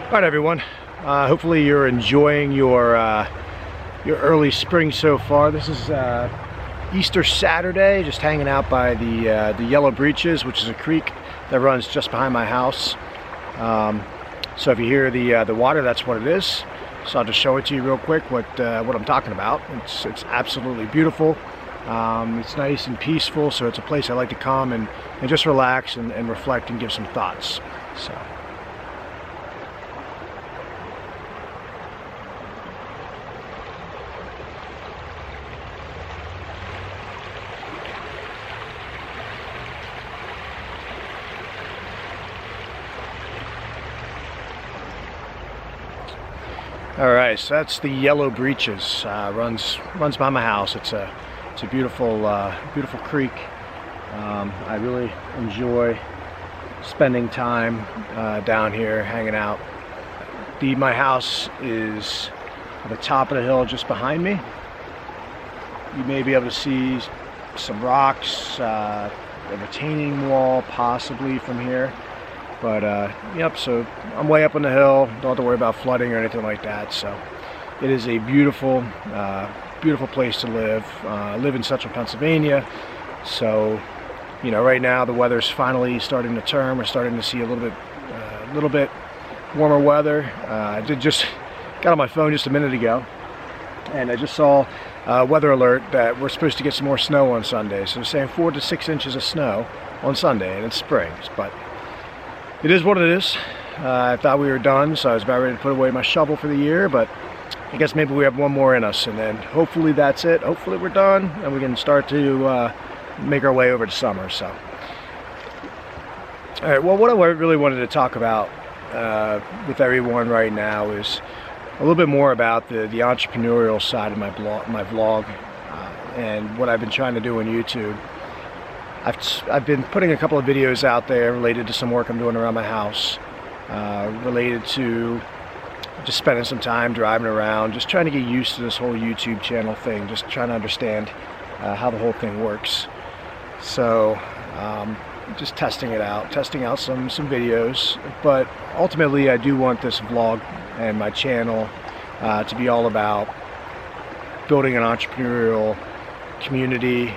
All right, everyone. Hopefully you're enjoying your early spring so far. This is Easter Saturday, just hanging out by the Yellow Breeches, which is a creek that runs just behind my house. So if you hear the water, that's what it is. So I'll just show it to you real quick what I'm talking about. It's absolutely beautiful. It's nice and peaceful, so it's a place I like to come and just relax and reflect and give some thoughts. So. All right, so that's the Yellow Breeches. Runs by my house. It's a beautiful beautiful creek. I really enjoy spending time down here, hanging out. My house is at the top of the hill just behind me. You may be able to see some rocks, a retaining wall possibly from here. But yep, so I'm way up on the hill, don't have to worry about flooding or anything like that. So it is a beautiful beautiful place to live. I live in central Pennsylvania, so you know, right now the weather's finally starting to turn. We're starting to see a little bit warmer weather. I just got on my phone just a minute ago, and I just saw a weather alert that we're supposed to get some more snow on Sunday. So they're saying 4 to 6 inches of snow on Sunday, and it's spring, but it is what it is. I thought we were done, so I was about ready to put away my shovel for the year, but I guess maybe we have one more in us, and then hopefully that's it. Hopefully we're done, and we can start to make our way over to summer. So, all right. Well, what I really wanted to talk about with everyone right now is a little bit more about the entrepreneurial side of my vlog, and what I've been trying to do on YouTube. I've been putting a couple of videos out there related to some work I'm doing around my house, related to just spending some time driving around, just trying to get used to this whole YouTube channel thing, just trying to understand how the whole thing works. So just testing out some videos, but ultimately I do want this vlog and my channel to be all about building an entrepreneurial community,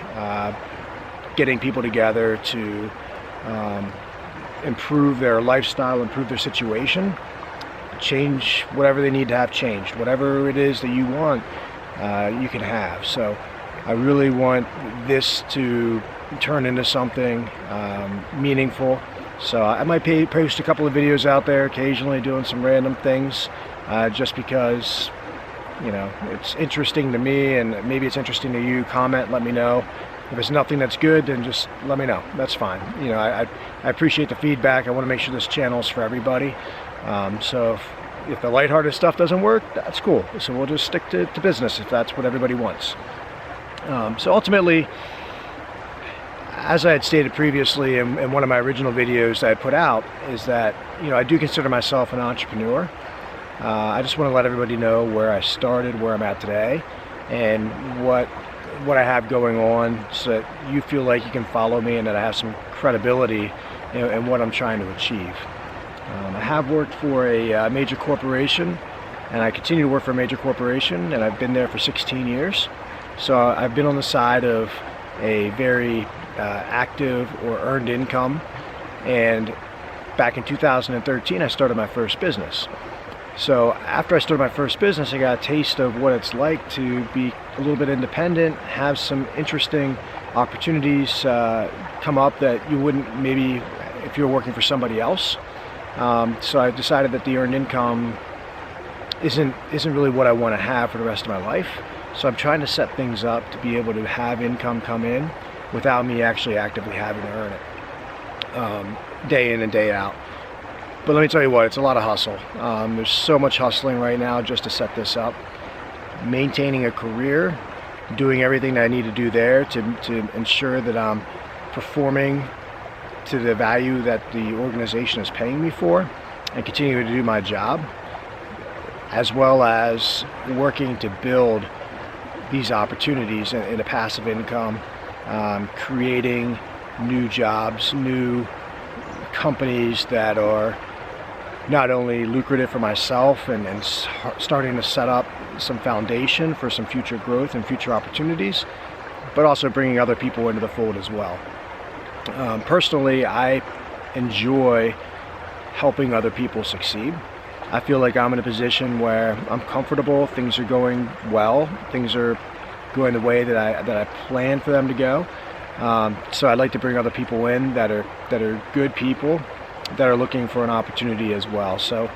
getting people together to improve their lifestyle, improve their situation, change whatever they need to have changed. Whatever it is that you want, you can have. So I really want this to turn into something meaningful. So I might post a couple of videos out there occasionally, doing some random things, just because, you know, it's interesting to me, and maybe it's interesting to you. Comment, let me know. If it's nothing that's good, then just let me know. That's fine. You know, I appreciate the feedback. I want to make sure this channel is for everybody. So if the lighthearted stuff doesn't work, that's cool. So we'll just stick to business if that's what everybody wants. So ultimately, as I had stated previously in one of my original videos that I put out, is that, you know, I do consider myself an entrepreneur. I just want to let everybody know where I started, where I'm at today, and what I have going on, so that you feel like you can follow me and that I have some credibility in what I'm trying to achieve. I have worked for a major corporation, and I continue to work for a major corporation, and I've been there for 16 years. So I've been on the side of a very active or earned income, and back in 2013 I started my first business. So after I started my first business, I got a taste of what it's like to be a little bit independent, have some interesting opportunities come up that you wouldn't maybe if you were working for somebody else. So I decided that the earned income isn't really what I want to have for the rest of my life. So I'm trying to set things up to be able to have income come in without me actually actively having to earn it day in and day out. But let me tell you what, it's a lot of hustle. There's so much hustling right now just to set this up. Maintaining a career, doing everything that I need to do there to ensure that I'm performing to the value that the organization is paying me for, and continuing to do my job, as well as working to build these opportunities in a passive income, creating new jobs, new companies that are not only lucrative for myself and starting to set up some foundation for some future growth and future opportunities, but also bringing other people into the fold as well. Personally, I enjoy helping other people succeed. I feel like I'm in a position where I'm comfortable, things are going well, things are going the way that I planned for them to go. So I'd like to bring other people in that are good people that are looking for an opportunity as well. So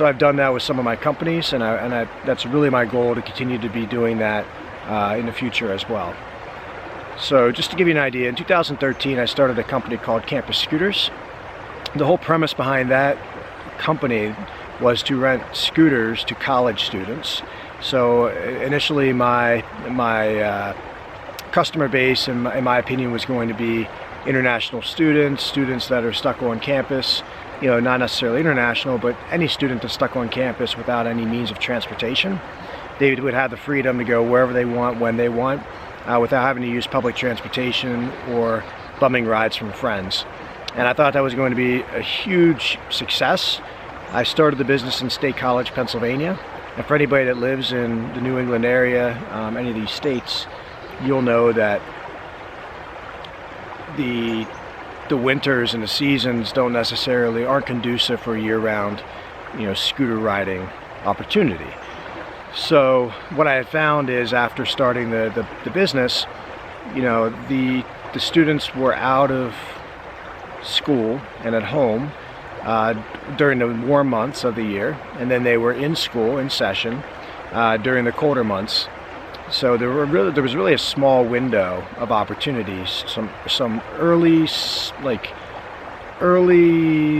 I've done that with some of my companies, and that's really my goal, to continue to be doing that in the future as well. So just to give you an idea, in 2013 I started a company called Campus Scooters. The whole premise behind that company was to rent scooters to college students. So initially my customer base, in my opinion, was going to be international students that are stuck on campus, not necessarily international, but any student that's stuck on campus without any means of transportation. They would have the freedom to go wherever they want, when they want, without having to use public transportation or bumming rides from friends. And I thought that was going to be a huge success. I started the business in State College, Pennsylvania. And for anybody that lives in the New England area, any of these states, you'll know that the winters and the seasons aren't conducive for year-round, scooter riding opportunity. So what I had found is, after starting the business, the students were out of school and at home during the warm months of the year, and then they were in school in session during the colder months. So there was really a small window of opportunities. Some early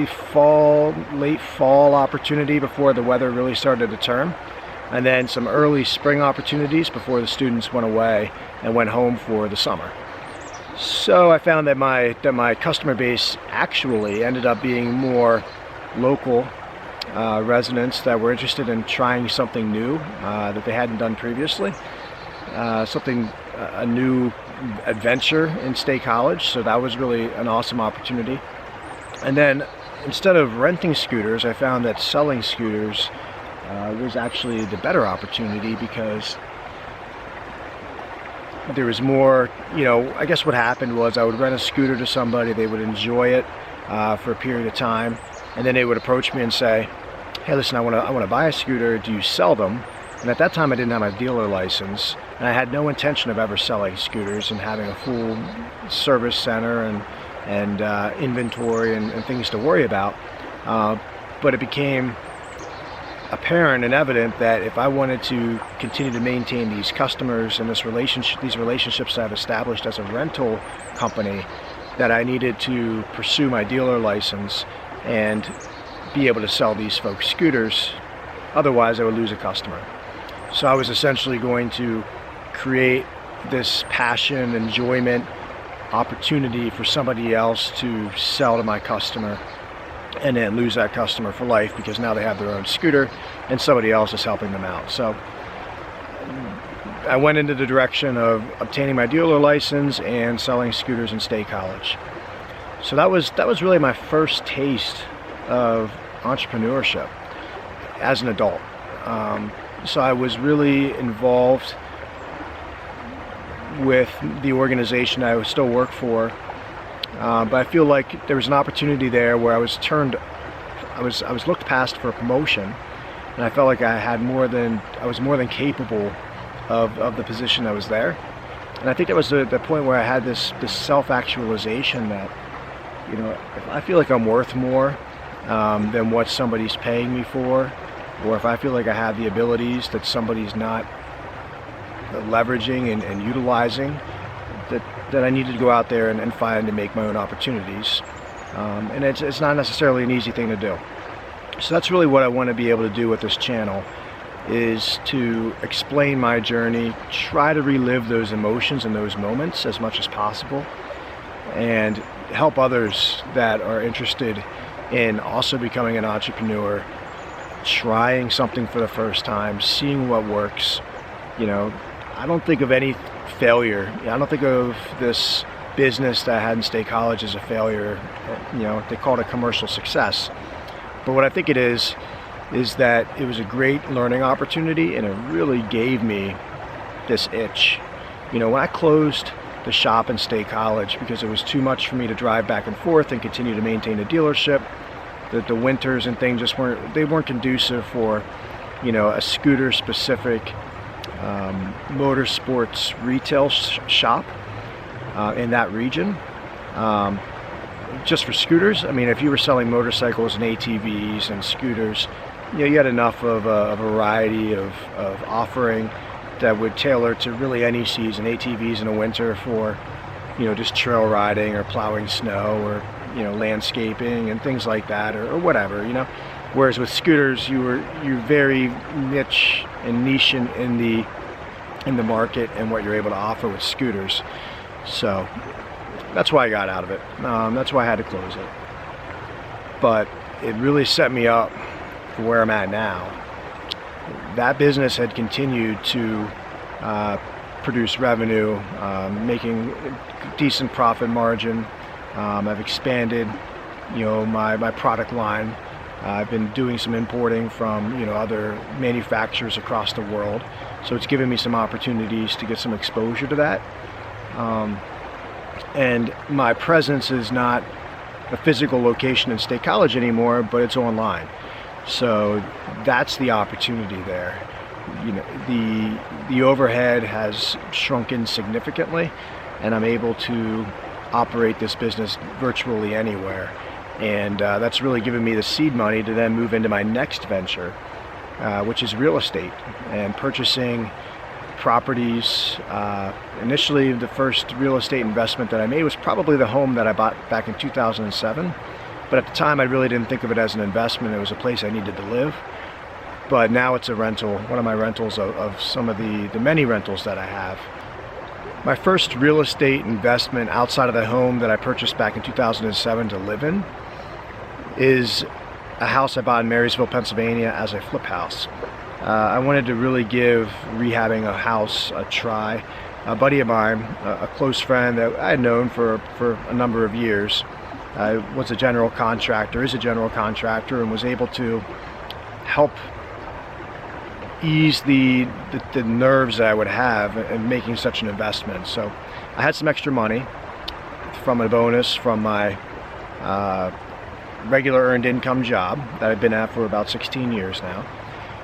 fall, late fall opportunity before the weather really started to turn, and then some early spring opportunities before the students went away and went home for the summer. So I found that my customer base actually ended up being more local residents that were interested in trying something new that they hadn't done previously, a new adventure in State College. So that was really an awesome opportunity. And then, instead of renting scooters, I found that selling scooters was actually the better opportunity, because there was more, I guess what happened was I would rent a scooter to somebody, they would enjoy it for a period of time, and then they would approach me and say, hey, listen, I want to buy a scooter, do you sell them? And at that time I didn't have my dealer license, and I had no intention of ever selling scooters and having a full service center and inventory and things to worry about. But it became apparent and evident that if I wanted to continue to maintain these customers and these relationships that I've established as a rental company, that I needed to pursue my dealer license and be able to sell these folks scooters. Otherwise I would lose a customer. So I was essentially going to create this passion, enjoyment, opportunity for somebody else to sell to my customer, and then lose that customer for life, because now they have their own scooter and somebody else is helping them out. So I went into the direction of obtaining my dealer license and selling scooters in State College. So that was really my first taste of entrepreneurship as an adult. So I was really involved with the organization I still work for. But I feel like there was an opportunity there where I was looked past for a promotion, and I felt like I was more than capable of the position that was there. And I think that was the point where I had this self-actualization that, if I feel like I'm worth more than what somebody's paying me for, or if I feel like I have the abilities that somebody's not leveraging and utilizing, that I needed to go out there and find and make my own opportunities. And it's not necessarily an easy thing to do. So that's really what I want to be able to do with this channel, is to explain my journey, try to relive those emotions and those moments as much as possible, and help others that are interested in also becoming an entrepreneur, trying something for the first time, seeing what works. I don't think of any failure. I don't think of this business that I had in State College as a failure. They call it a commercial success. But what I think it is that it was a great learning opportunity, and it really gave me this itch. You know, when I closed the shop in State College because it was too much for me to drive back and forth and continue to maintain a dealership, the winters and things just weren't conducive for, you know, a scooter specific motorsports retail shop in that region. Just for scooters, I mean, if you were selling motorcycles and ATVs and scooters, you know, you had enough of a variety of offering that would tailor to really any season. ATVs in the winter for, you know, just trail riding or plowing snow, or, you know, landscaping and things like that, or whatever, you know. Whereas with scooters, you're very niche in the market and what you're able to offer with scooters. So that's why I got out of it. That's why I had to close it. But it really set me up for where I'm at now. That business had continued to produce revenue, making decent profit margin. I've expanded, you know, my product line. I've been doing some importing from, you know, other manufacturers across the world. So it's given me some opportunities to get some exposure to that. And my presence is not a physical location in State College anymore, but it's online. So that's the opportunity there. You know, the overhead has shrunken significantly, and I'm able to operate this business virtually anywhere. And that's really given me the seed money to then move into my next venture, which is real estate and purchasing properties. Initially, the first real estate investment that I made was probably the home that I bought back in 2007. But at the time, I really didn't think of it as an investment. It was a place I needed to live. But now it's a rental, one of my rentals of some of the many rentals that I have. My first real estate investment outside of the home that I purchased back in 2007 to live in is a house I bought in Marysville, Pennsylvania as a flip house. I wanted to really give rehabbing a house a try. A buddy of mine, a close friend that I had known for a number of years, was a general contractor, is a general contractor, and was able to help ease the nerves that I would have in making such an investment. So I had some extra money from a bonus from my regular earned income job that I've been at for about 16 years now.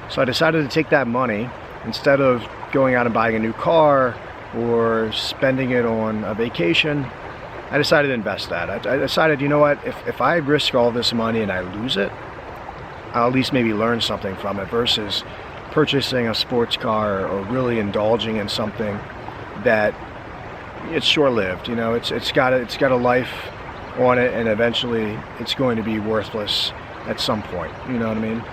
So I decided to take that money, instead of going out and buying a new car or spending it on a vacation, I decided to invest that. I decided, you know what, if I risk all this money and I lose it, I'll at least maybe learn something from it, versus purchasing a sports car or really indulging in something that it's short-lived. You know, it's got a life on it, and eventually it's going to be worthless at some point. You know what I mean?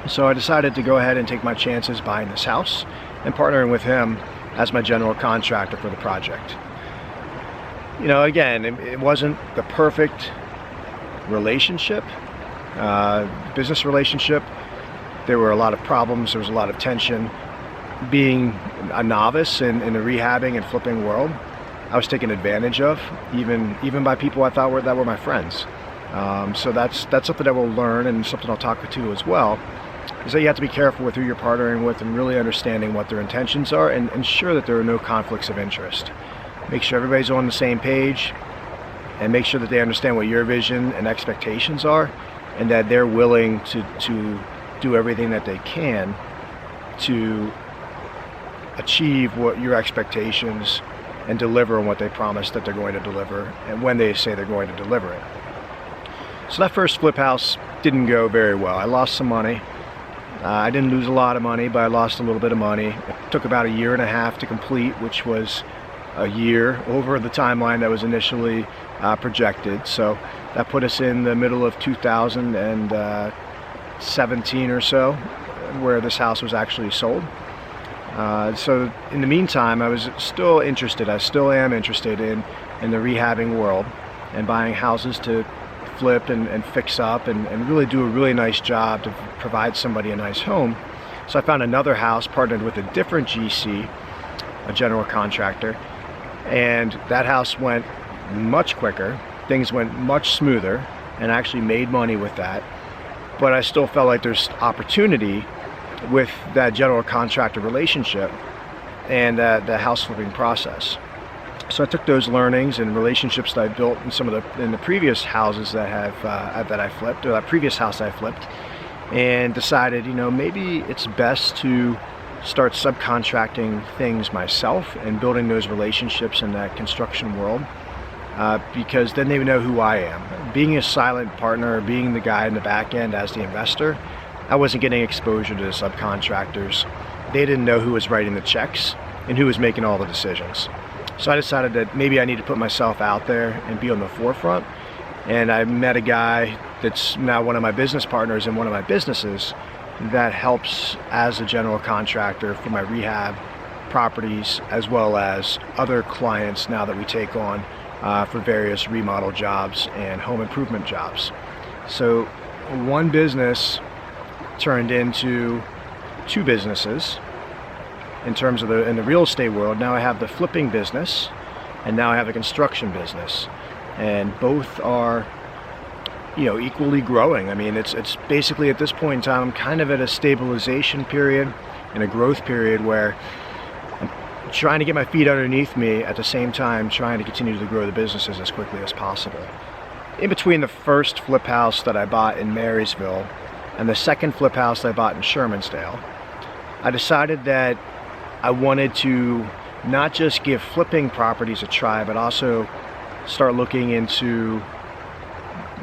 So I decided to go ahead and take my chances buying this house and partnering with him as my general contractor for the project. You know, again, it wasn't the perfect relationship, business relationship. There were a lot of problems. There was a lot of tension. Being a novice in the rehabbing and flipping world, I was taken advantage of, even by people I thought that were my friends. So that's something I will learn, and something I'll talk to as well, is that you have to be careful with who you're partnering with and really understanding what their intentions are, and ensure that there are no conflicts of interest. Make sure everybody's on the same page, and make sure that they understand what your vision and expectations are, and that they're willing to do everything that they can to achieve what your expectations and deliver on what they promise that they're going to deliver, and when they say they're going to deliver it. So that first flip house didn't go very well. I lost some money. I didn't lose a lot of money, but I lost a little bit of money. It took about 1.5 years to complete, which was a year over the timeline that was initially projected. So that put us in the middle of 2017 or so, where this house was actually sold. So in the meantime, I was still interested. I still am interested in the rehabbing world and buying houses to flip and fix up and really do a really nice job to provide somebody a nice home. So I found another house, partnered with a different GC, a general contractor, and that house went much quicker. Things went much smoother, and I actually made money with that. but I still felt like there's opportunity with that general contractor relationship and the house flipping process. So I took those learnings and relationships that I built in the previous houses that I flipped, or that previous house I flipped, and decided, maybe it's best to start subcontracting things myself and building those relationships in that construction world, because then they would know who I am. Being a silent partner, being the guy in the back end as the investor, I wasn't getting exposure to the subcontractors. They didn't know who was writing the checks and who was making all the decisions. So I decided that maybe I need to put myself out there and be on the forefront. And I met a guy that's now one of my business partners in one of my businesses that helps as a general contractor for my rehab properties, as well as other clients now that we take on for various remodel jobs and home improvement jobs. So one business turned into two businesses in terms of in the real estate world. Now I have the flipping business, and now I have a construction business, and both are equally growing. I mean, it's basically at this point in time I'm kind of at a stabilization period and a growth period where I'm trying to get my feet underneath me, at the same time trying to continue to grow the businesses as quickly as possible. In between the first flip house that I bought in Marysville and the second flip house that I bought in Shermansdale, I decided that I wanted to not just give flipping properties a try, but also start looking into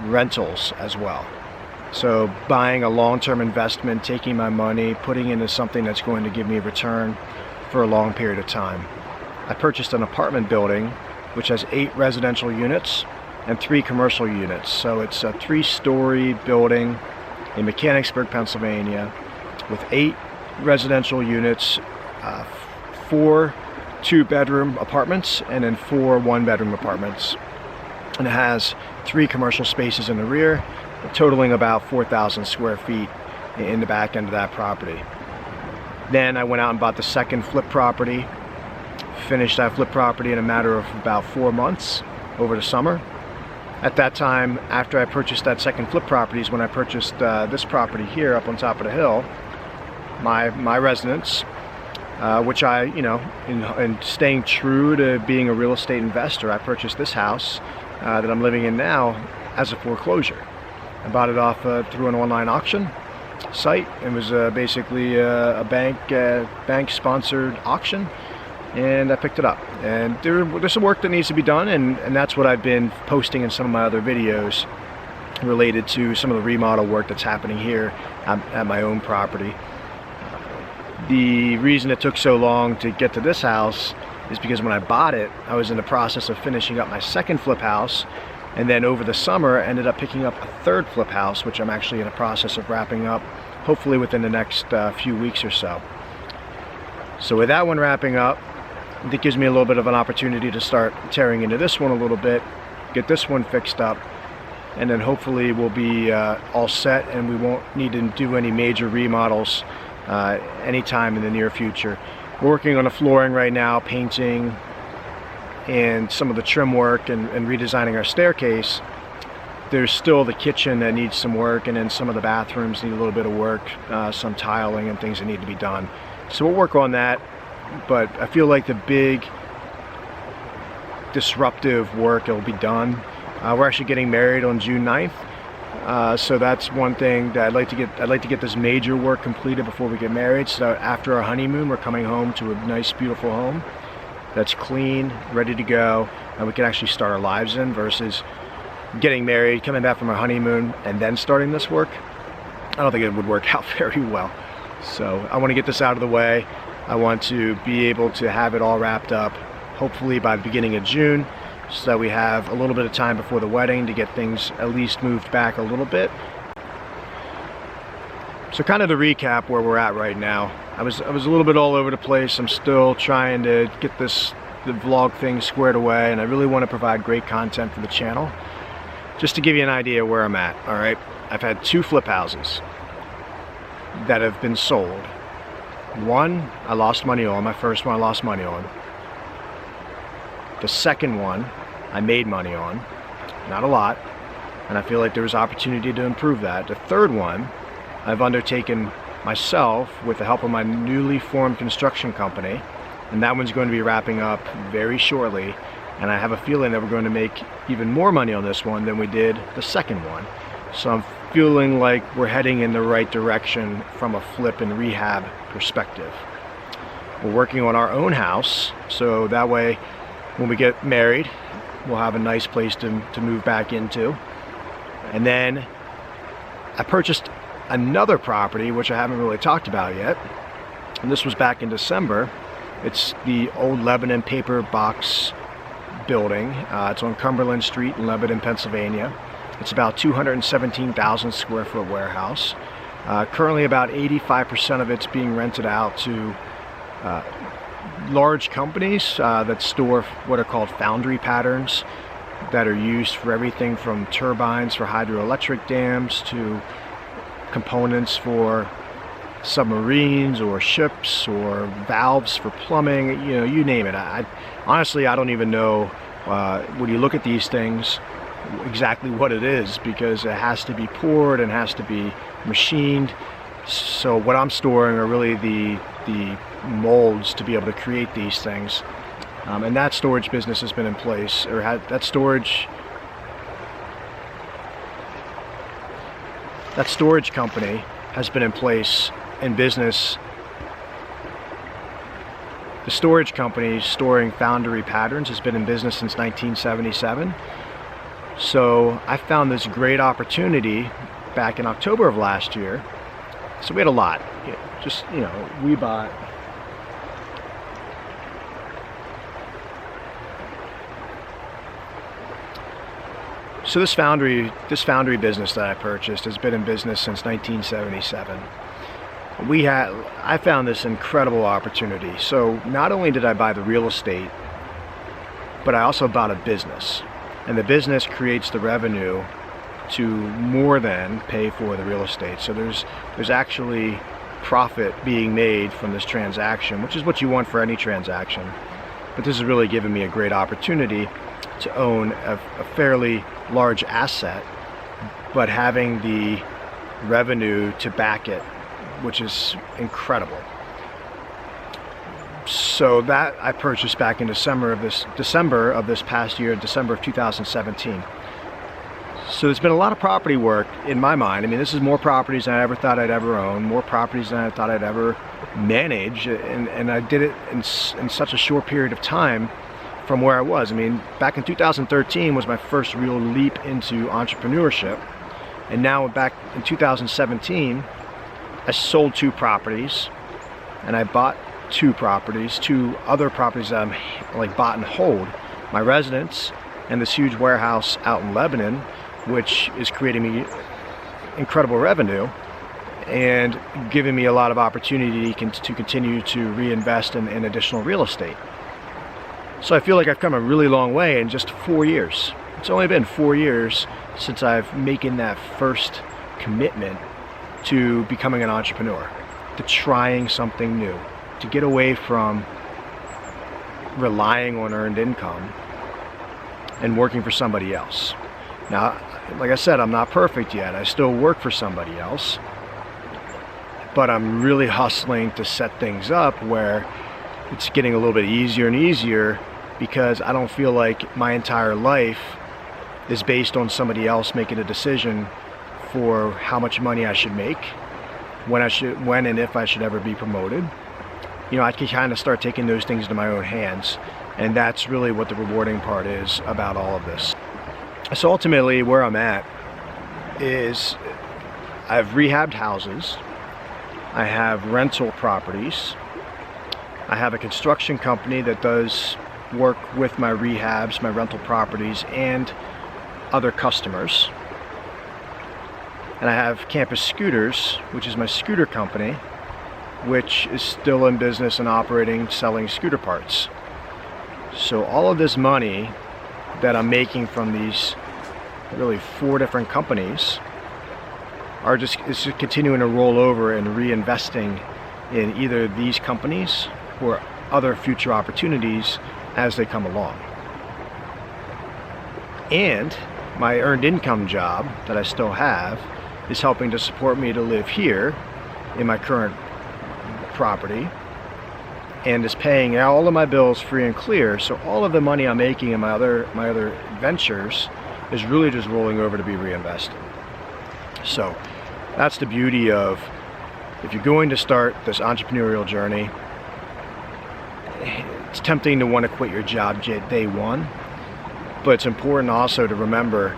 rentals as well. So buying a long-term investment, taking my money, putting into something that's going to give me a return for a long period of time. I purchased an apartment building which has 8 residential units and 3 commercial units. So it's a 3-story building in Mechanicsburg, Pennsylvania, with 8 residential units, 4 2-bedroom apartments, and then 4 1-bedroom apartments. And it has 3 commercial spaces in the rear, totaling about 4,000 square feet in the back end of that property. Then I went out and bought the second flip property, finished that flip property in a matter of about 4 months over the summer. At that time, after I purchased that second flip property, is when I purchased this property here up on top of the hill, my residence, which I, in staying true to being a real estate investor, I purchased this house that I'm living in now as a foreclosure. I bought it off through an online auction site. It was basically a bank-sponsored auction, and I picked it up. And there's some work that needs to be done, and that's what I've been posting in some of my other videos related to some of the remodel work that's happening here at my own property. The reason it took so long to get to this house is because when I bought it, I was in the process of finishing up my second flip house, and then over the summer I ended up picking up a third flip house, which I'm actually in the process of wrapping up, hopefully within the next few weeks or so. So with that one wrapping up, that gives me a little bit of an opportunity to start tearing into this one a little bit, get this one fixed up, and then hopefully we'll be all set and we won't need to do any major remodels anytime in the near future. We're working on the flooring right now, painting, and some of the trim work and redesigning our staircase. There's still the kitchen that needs some work, and then some of the bathrooms need a little bit of work, some tiling and things that need to be done. So we'll work on that, but I feel like the big disruptive work will be done. We're actually getting married on June 9th. So that's one thing that I'd like to get this major work completed before we get married, so that after our honeymoon we're coming home to a nice beautiful home that's clean, ready to go, and we can actually start our lives in, versus getting married, coming back from our honeymoon, and then starting this work. I don't think it would work out very well. So I want to get this out of the way. I want to be able to have it all wrapped up hopefully by the beginning of June, so that we have a little bit of time before the wedding to get things at least moved back a little bit. So kind of to recap where we're at right now, I was a little bit all over the place. I'm still trying to get the vlog thing squared away, and I really want to provide great content for the channel. Just to give you an idea where I'm at, all right? I've had 2 flip houses that have been sold. One I lost money on, my first one I lost money on. The second one I made money on, not a lot. and I feel like there was opportunity to improve that. The third one I've undertaken myself with the help of my newly formed construction company, and that one's going to be wrapping up very shortly, and I have a feeling that we're going to make even more money on this one than we did the second one. So I'm feeling like we're heading in the right direction from a flip and rehab perspective. We're working on our own house, so that way when we get married we'll have a nice place to move back into. And then I purchased another property which I haven't really talked about yet, and this was back in December. It's the old Lebanon paper box building. It's on Cumberland Street in Lebanon, Pennsylvania. It's about 217,000 square foot warehouse. Currently about 85% of it's being rented out to large companies that store what are called foundry patterns that are used for everything from turbines for hydroelectric dams to components for submarines or ships or valves for plumbing, you name it. Honestly, I don't even know when you look at these things exactly what it is, because it has to be poured and has to be machined. So what I'm storing are really the molds to be able to create these things, and that storage business has been in place, or that storage company has been in place in business. The storage company storing foundry patterns has been in business since 1977. So I found this great opportunity back in October of last year. So we had a lot. We bought So this foundry business that I purchased has been in business since 1977. I found this incredible opportunity. So not only did I buy the real estate, but I also bought a business. And the business creates the revenue to more than pay for the real estate. So there's actually profit being made from this transaction, which is what you want for any transaction. But this has really given me a great opportunity to own a fairly large asset, but having the revenue to back it, which is incredible. So that I purchased back in December of this past year, December of 2017. So there's been a lot of property work in my mind. I mean, this is more properties than I ever thought I'd ever own, more properties than I thought I'd ever manage, and I did it in such a short period of time from where I was. I mean, back in 2013 was my first real leap into entrepreneurship, and now back in 2017, I sold 2 properties, and I bought 2 other properties that I'm like bought and hold. My residence and this huge warehouse out in Lebanon, which is creating me incredible revenue and giving me a lot of opportunity to continue to reinvest in additional real estate. So I feel like I've come a really long way in just 4 years. It's only been 4 years since I've making that first commitment to becoming an entrepreneur, to trying something new, to get away from relying on earned income and working for somebody else. Now, like I said, I'm not perfect yet. I still work for somebody else, but I'm really hustling to set things up where it's getting a little bit easier and easier, because I don't feel like my entire life is based on somebody else making a decision for how much money I should make, when and if I should ever be promoted. I can kind of start taking those things into my own hands, and that's really what the rewarding part is about all of this. So ultimately, where I'm at is I've rehabbed houses, I have rental properties, I have a construction company that does work with my rehabs, my rental properties, and other customers. And I have Campus Scooters, which is my scooter company, which is still in business and operating, selling scooter parts. So all of this money that I'm making from these really 4 different companies is just continuing to roll over and reinvesting in either these companies or other future opportunities as they come along. And my earned income job that I still have is helping to support me to live here in my current property, and is paying all of my bills free and clear. So all of the money I'm making in my other ventures is really just rolling over to be reinvested. So that's the beauty of, if you're going to start this entrepreneurial journey, it's tempting to want to quit your job day one, but it's important also to remember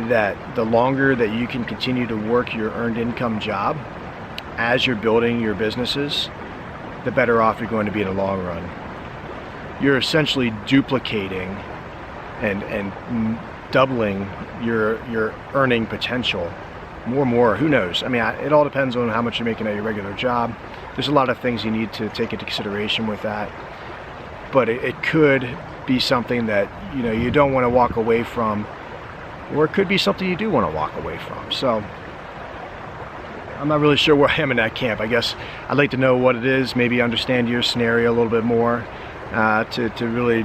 that the longer that you can continue to work your earned income job as you're building your businesses, the better off you're going to be in the long run. You're essentially duplicating and doubling your earning potential. More, who knows? I mean, it all depends on how much you're making at your regular job. There's a lot of things you need to take into consideration with that, but it could be something that you don't want to walk away from, or it could be something you do want to walk away from. So I'm not really sure where I am in that camp. I guess I'd like to know what it is, maybe understand your scenario a little bit more, to really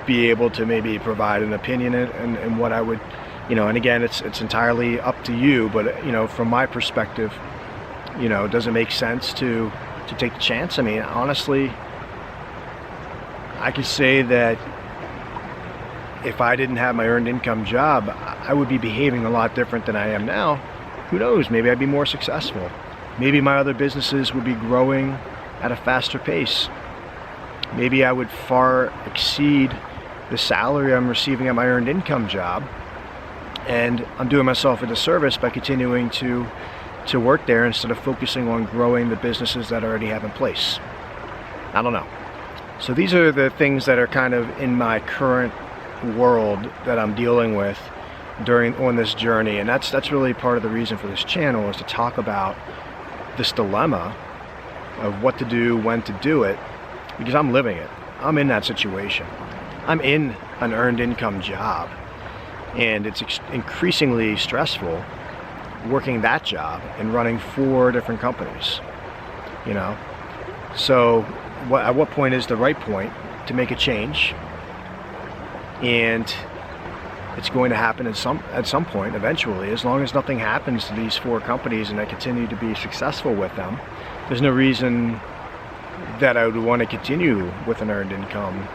be able to maybe provide an opinion and what I would, and again, it's entirely up to you, but from my perspective, does it make sense to take the chance? I mean, honestly, I could say that if I didn't have my earned income job, I would be behaving a lot different than I am now. Who knows? Maybe I'd be more successful. Maybe my other businesses would be growing at a faster pace. Maybe I would far exceed the salary I'm receiving at my earned income job, and I'm doing myself a disservice by continuing to work there instead of focusing on growing the businesses that I already have in place. I don't know. So these are the things that are kind of in my current world that I'm dealing with on this journey, and that's really part of the reason for this channel, is to talk about this dilemma of what to do, when to do it, because I'm living it. I'm in that situation. I'm in an earned income job, and it's increasingly stressful working that job and running 4 different companies. So at what point is the right point to make a change? And it's going to happen at some point eventually. As long as nothing happens to these 4 companies and I continue to be successful with them, there's no reason that I would want to continue with an earned income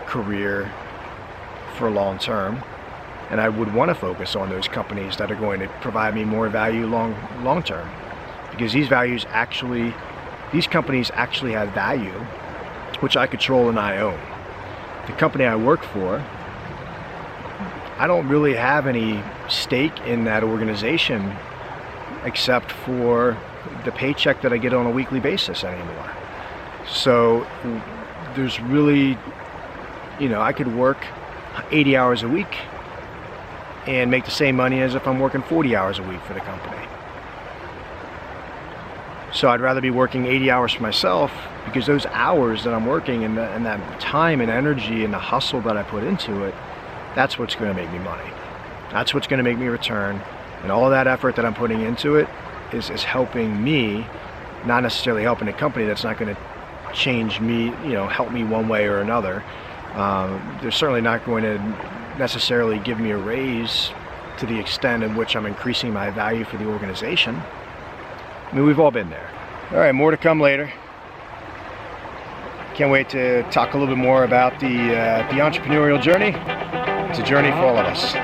career for long term. And I would want to focus on those companies that are going to provide me more value long term, because these companies actually have value, which I control and I own. The company I work for, I don't really have any stake in that organization except for the paycheck that I get on a weekly basis anymore. So there's really, I could work 80 hours a week and make the same money as if I'm working 40 hours a week for the company. So I'd rather be working 80 hours for myself, because those hours that I'm working and that time and energy and the hustle that I put into it, that's what's going to make me money. That's what's going to make me return. And all of that effort that I'm putting into it is helping me, not necessarily helping the company. That's not going to change me, help me one way or another. They're certainly not going to necessarily give me a raise to the extent in which I'm increasing my value for the organization. I mean, we've all been there. All right, more to come later. Can't wait to talk a little bit more about the entrepreneurial journey. It's a journey for all of us.